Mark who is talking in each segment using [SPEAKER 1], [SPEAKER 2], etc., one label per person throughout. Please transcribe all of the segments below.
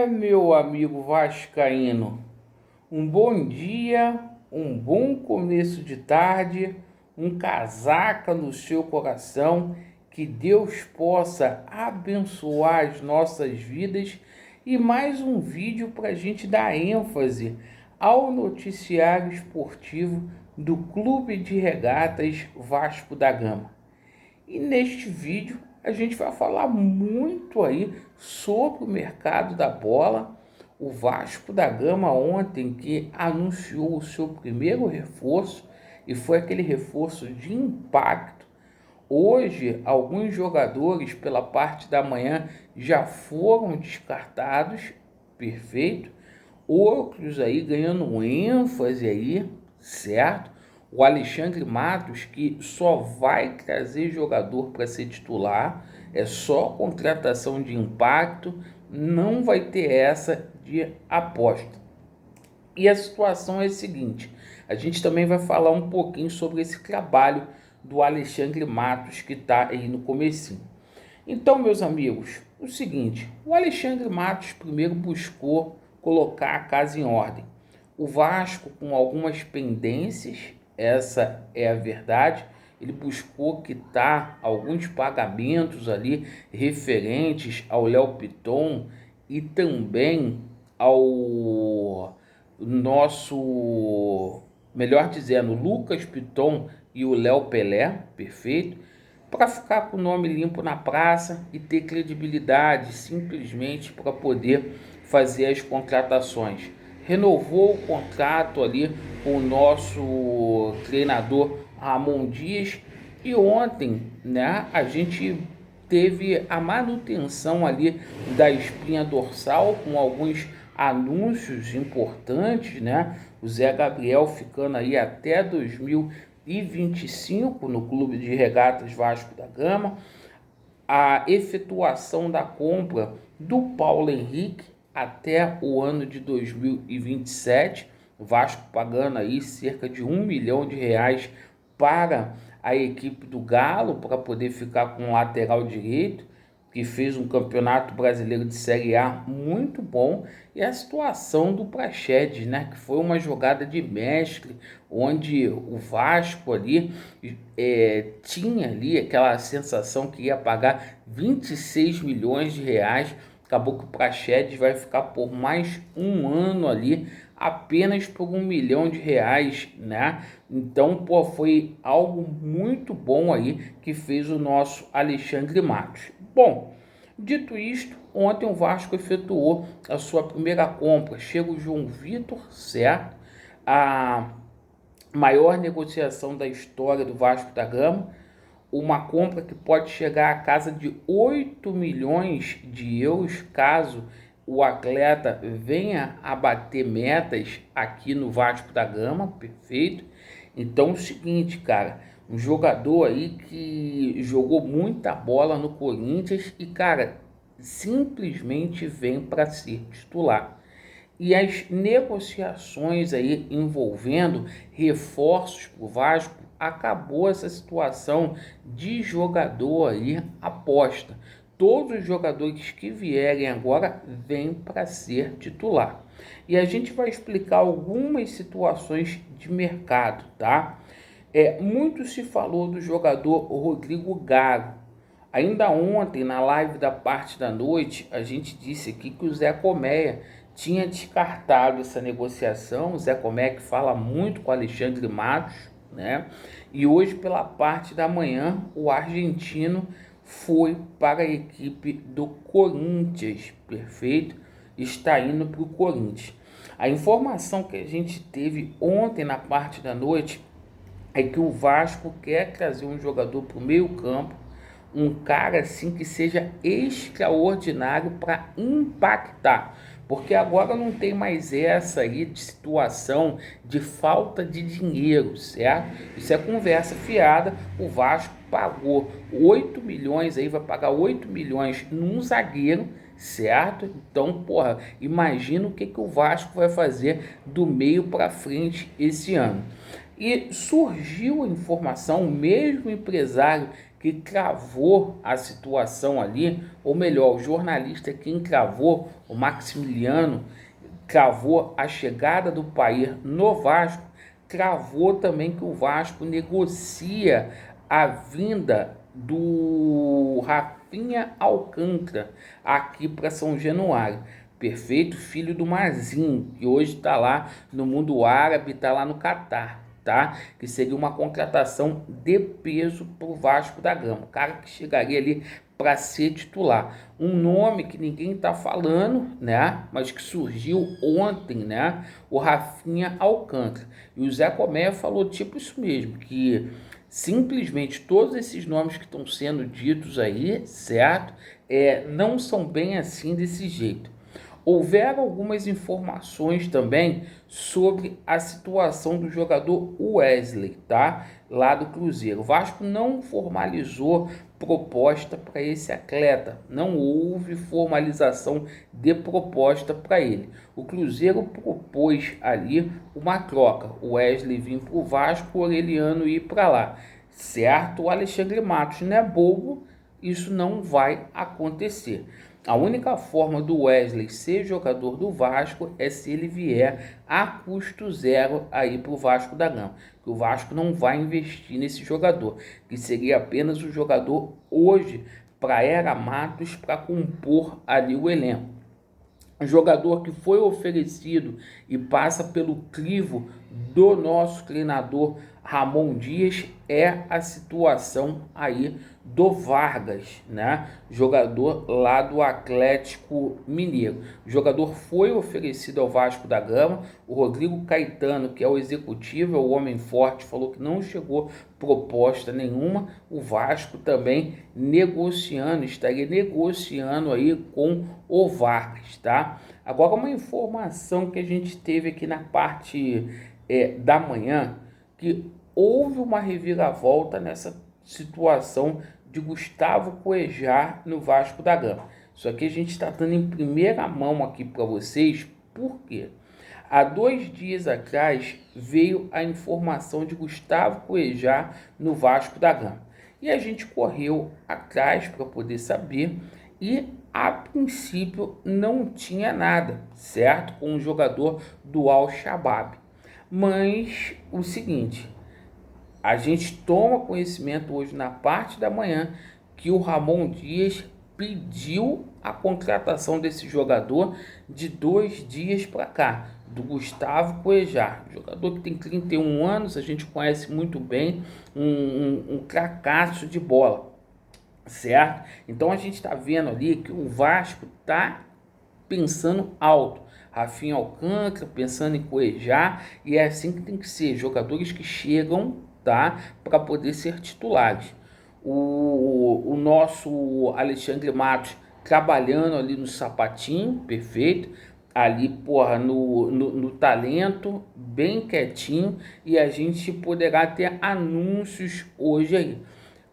[SPEAKER 1] Meu amigo vascaíno, um bom dia, um bom começo de tarde, um casaca no seu coração, que Deus possa abençoar as nossas vidas e mais um vídeo para a gente dar ênfase ao noticiário esportivo do Clube de Regatas Vasco da Gama. E neste vídeo a gente vai falar muito aí sobre o mercado da bola. O Vasco da Gama ontem que anunciou o seu primeiro reforço e foi aquele reforço de impacto. Hoje, alguns jogadores pela parte da manhã já foram descartados, perfeito. Outros aí ganhando ênfase aí, certo? O Alexandre Matos, que só vai trazer jogador para ser titular, é só contratação de impacto, não vai ter essa de aposta. E a situação é a seguinte, a gente também vai falar um pouquinho sobre esse trabalho do Alexandre Matos que está aí no comecinho. Então, meus amigos, o seguinte, o Alexandre Matos primeiro buscou colocar a casa em ordem. O Vasco com algumas pendências, essa é a verdade, ele buscou quitar alguns pagamentos ali referentes ao Léo Piton e também ao nosso, melhor dizendo, Lucas Piton e o Léo Pelé, perfeito, para ficar com o nome limpo na praça e ter credibilidade simplesmente para poder fazer as contratações. Renovou o contrato ali com o nosso treinador Ramon Dias e ontem, né, a gente teve a manutenção ali da espinha dorsal com alguns anúncios importantes, né? O Zé Gabriel ficando aí até 2025 no Clube de Regatas Vasco da Gama, a efetuação da compra do Paulo Henrique até o ano de 2027, o Vasco pagando aí cerca de R$ 1 milhão para a equipe do Galo, para poder ficar com o lateral direito, que fez um campeonato brasileiro de Série A muito bom, e a situação do Praxedes, né, que foi uma jogada de mestre, onde o Vasco ali tinha ali aquela sensação que ia pagar 26 milhões de reais, acabou que o Praxedes vai ficar por mais um ano ali, apenas por R$ 1 milhão, né? Então, pô, foi algo muito bom aí que fez o nosso Alexandre Matos. Bom, dito isto, ontem o Vasco efetuou a sua primeira compra. Chega o João Vitor, certo? A maior negociação da história do Vasco da Gama. Uma compra que pode chegar à casa de 8 milhões de euros, caso o atleta venha a bater metas aqui no Vasco da Gama, perfeito? Então é o seguinte, cara, um jogador aí que jogou muita bola no Corinthians e, cara, simplesmente vem para ser titular. E as negociações aí envolvendo reforços para o Vasco, acabou essa situação de jogador aí aposta. Todos os jogadores que vierem agora vêm para ser titular. E a gente vai explicar algumas situações de mercado, tá? Muito se falou do jogador Rodrigo Gago. Ainda ontem, na live da parte da noite, a gente disse aqui que o Zé Colmeia tinha descartado essa negociação. O Zé Colmeia que fala muito com o Alexandre Matos, né? E hoje, pela parte da manhã, o argentino foi para a equipe do Corinthians, perfeito? Está indo para o Corinthians. A informação que a gente teve ontem na parte da noite é que o Vasco quer trazer um jogador para o meio campo, um cara assim que seja extraordinário para impactar, porque agora não tem mais essa aí de situação de falta de dinheiro, certo? Isso é conversa fiada. O Vasco pagou 8 milhões aí, vai pagar 8 milhões num zagueiro, certo? Então, porra, imagina o que o Vasco vai fazer do meio para frente esse ano. E surgiu a informação, o mesmo empresário que cravou a situação ali, ou melhor, o jornalista quem cravou, o Maximiliano, cravou a chegada do Pair no Vasco, cravou também que o Vasco negocia a vinda do Rafinha Alcântara aqui para São Januário. Perfeito, filho do Mazinho, que hoje está lá no mundo árabe, está lá no Catar, tá? Que seria uma contratação de peso para o Vasco da Gama. O cara que chegaria ali para ser titular. Um nome que ninguém está falando, né? Mas que surgiu ontem, né? O Rafinha Alcântara. E o Zé Comé falou tipo isso mesmo, que simplesmente todos esses nomes que estão sendo ditos aí, certo? Não são bem assim desse jeito. Houveram algumas informações também sobre a situação do jogador Wesley, tá? Lá do Cruzeiro. O Vasco não formalizou proposta para esse atleta. Não houve formalização de proposta para ele. O Cruzeiro propôs ali uma troca. O Wesley vir para o Vasco, o Aureliano ir para lá. Certo? O Alexandre Matos não é bobo. Isso não vai acontecer. A única forma do Wesley ser jogador do Vasco é se ele vier a custo zero aí para o Vasco da Gama. Que o Vasco não vai investir nesse jogador, que seria apenas o jogador hoje para Era Matos para compor ali o elenco. Um jogador que foi oferecido e passa pelo crivo do nosso treinador Ramon Dias é a situação aí do Vargas, né? Jogador lá do Atlético Mineiro. O jogador foi oferecido ao Vasco da Gama. O Rodrigo Caetano, que é o executivo, é o homem forte, falou que não chegou proposta nenhuma. O Vasco também estaria negociando aí com o Vargas, tá? Agora uma informação que a gente teve aqui na parte da manhã, que houve uma reviravolta nessa situação de Gustavo Cuejar no Vasco da Gama. Isso aqui a gente está dando em primeira mão aqui para vocês, por quê? Há 2 dias atrás veio a informação de Gustavo Cuejar no Vasco da Gama. E a gente correu atrás para poder saber e, a princípio, não tinha nada, certo? Com o jogador do Al-Shabaab. Mas o seguinte, a gente toma conhecimento hoje na parte da manhã que o Ramon Dias pediu a contratação desse jogador de 2 dias para cá, do Gustavo Cuejar, jogador que tem 31 anos, a gente conhece muito bem, um cracaço de bola, certo? Então a gente está vendo ali que o Vasco está pensando alto. Rafinha Alcântara, pensando em Cuejar, e é assim que tem que ser, jogadores que chegam, tá, para poder ser titulares. O nosso Alexandre Matos trabalhando ali no sapatinho, perfeito, ali, porra, no talento, bem quietinho, e a gente poderá ter anúncios hoje aí.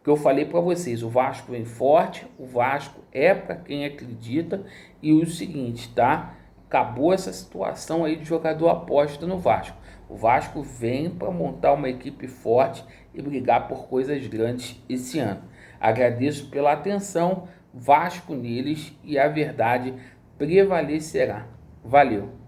[SPEAKER 1] Que eu falei para vocês, o Vasco vem forte, o Vasco é para quem acredita, e o seguinte, tá? Acabou essa situação aí de jogador aposta no Vasco. O Vasco vem para montar uma equipe forte e brigar por coisas grandes esse ano. Agradeço pela atenção, Vasco neles, e a verdade prevalecerá. Valeu!